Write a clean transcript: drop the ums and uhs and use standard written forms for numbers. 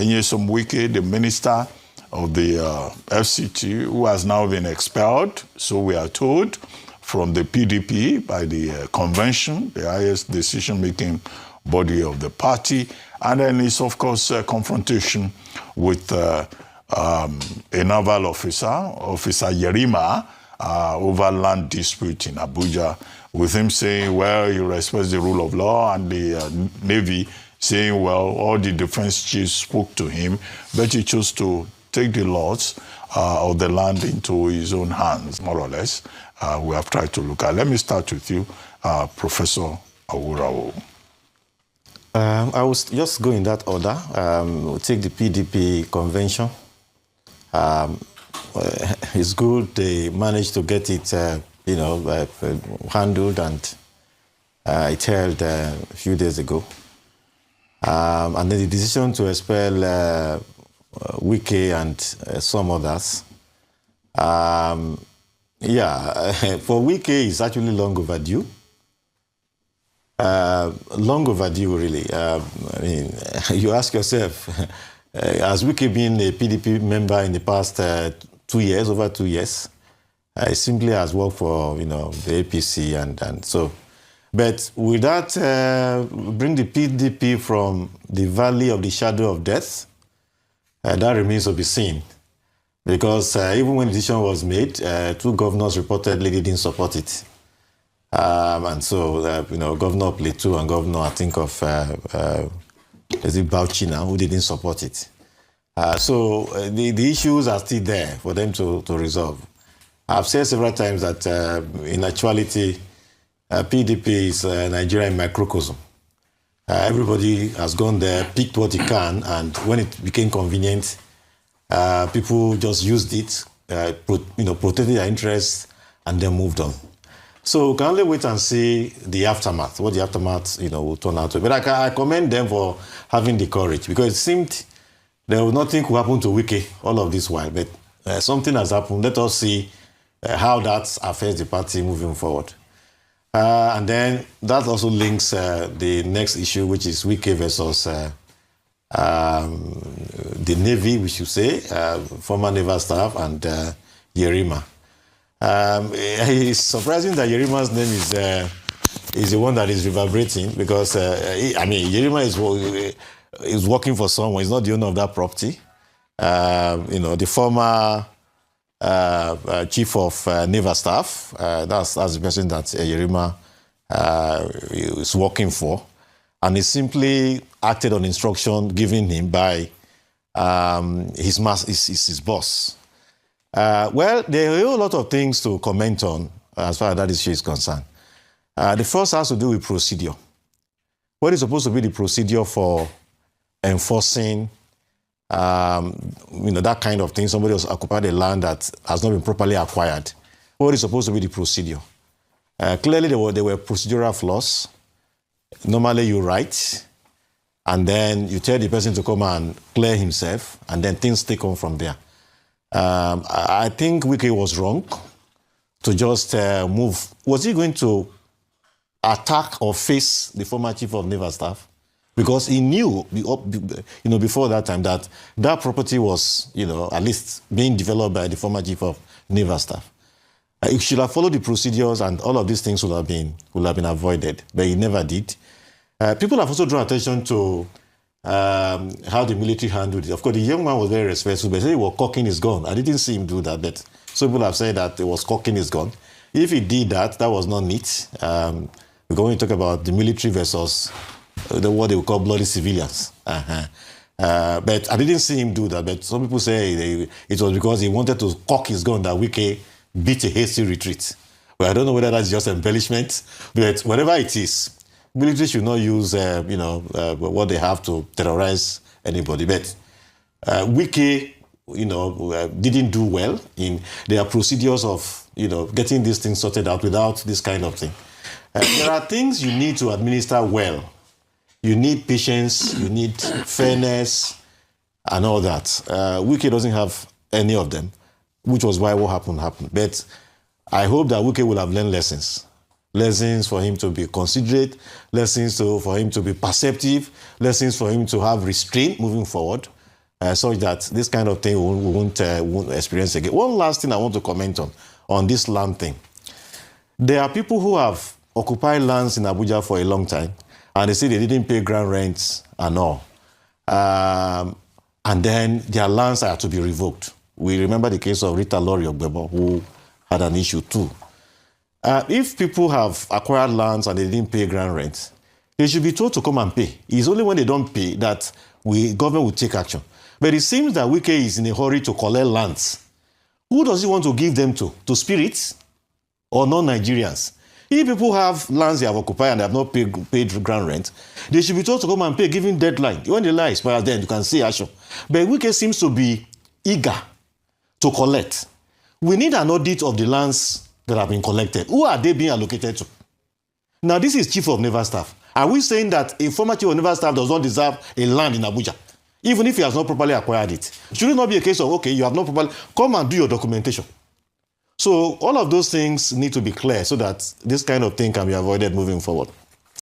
Nyesom Wike, the minister of the FCT, who has now been expelled, so we are told, from the PDP by the convention, the highest decision-making body of the party. And then it's, of course, a confrontation with a naval officer, Officer Yerima, over land dispute in Abuja, with him saying, well, he respects the rule of law, and the Navy saying, well, all the defense chiefs spoke to him, but he chose to take the laws of the land into his own hands, more or less. We have tried to look at. Let me start with you, Professor Awurawo. I will just go in that order. We'll take the PDP convention. It's good they managed to get it, handled, and it held a few days ago. And then the decision to expel Wike and some others. For Wike, it's actually long overdue. Long overdue, really. You ask yourself, has Wike been a PDP member in the past 2 years, over 2 years? He simply has worked for, the APC and so. But will that bring the PDP from the valley of the shadow of death? That remains to be seen. Because even when the decision was made, 2 governors reportedly didn't support it. And so, Governor Plateau and Governor, I think of, is it Bauchi now, who didn't support it. So the issues are still there for them to resolve. I've said several times that in actuality, PDP is Nigeria in microcosm. Everybody has gone there, picked what he can, and when it became convenient, people just used it, protected their interests, and then moved on. So we can only wait and see the aftermath, what the aftermath, will turn out to be. But I commend them for having the courage, because it seemed there was nothing could happen to Wike all of this while, but something has happened. Let us see how that affects the party moving forward. And then that also links the next issue, which is Wike versus the Navy, we should say, former naval staff, and Yerima. It's surprising that Yerima's name is the one that is reverberating, because Yerima is working for someone. He's not the owner of that property. The former chief of naval staff, that's the person that Yerima is working for, and he simply acted on instruction given him by his boss. Well, there are a whole lot of things to comment on as far as that issue is concerned. The first has to do with procedure. What is supposed to be the procedure for enforcing, that kind of thing? Somebody has occupied a land that has not been properly acquired. What is supposed to be the procedure? Clearly, there were procedural flaws. Normally, you write, and then you tell the person to come and clear himself, and then things take on from there. I think Wike was wrong to just move. Was he going to attack or face the former chief of naval staff? Because he knew, before that time that property was, at least being developed by the former chief of naval staff. He should have followed the procedures, and all of these things would have been avoided, but he never did. People have also drawn attention to how the military handled it. Of course, the young man was very respectful, but he was cocking his gun. I didn't see him do that, but some people have said that he was cocking his gun. If he did that, that was not neat. We're going to talk about the military versus what they would call bloody civilians. But I didn't see him do that. But some people say it was because he wanted to cock his gun that Wike beat a hasty retreat. Well, I don't know whether that's just embellishment, but whatever it is, military should not use, what they have to terrorize anybody. But Wike, didn't do well in their procedures of, getting these things sorted out without this kind of thing. There are things you need to administer well. You need patience, you need fairness, and all that. Wike doesn't have any of them, which was why what happened. But I hope that Wike will have learned lessons. Lessons for him to be considerate, lessons for him to be perceptive, lessons for him to have restraint moving forward. such that this kind of thing we won't experience again. One last thing I want to comment on this land thing. There are people who have occupied lands in Abuja for a long time, and they say they didn't pay ground rents and all. And then their lands are to be revoked. We remember the case of Rita Lori Ogbebo, who had an issue too. If people have acquired lands and they didn't pay ground rent, they should be told to come and pay. It's only when they don't pay that government will take action. But it seems that Wike is in a hurry to collect lands. Who does he want to give them to? To spirits or non-Nigerians? If people have lands they have occupied and they have not paid ground rent, they should be told to come and pay, given deadline. When the land expires, then you can see action. But Wike seems to be eager to collect. We need an audit of the lands that have been collected. Who are they being allocated to? Now, this is Chief of Naval Staff. Are we saying that a former Chief of Naval Staff does not deserve a land in Abuja, even if he has not properly acquired it? Should it not be a case of, okay, you have not properly, come and do your documentation? So all of those things need to be clear so that this kind of thing can be avoided moving forward.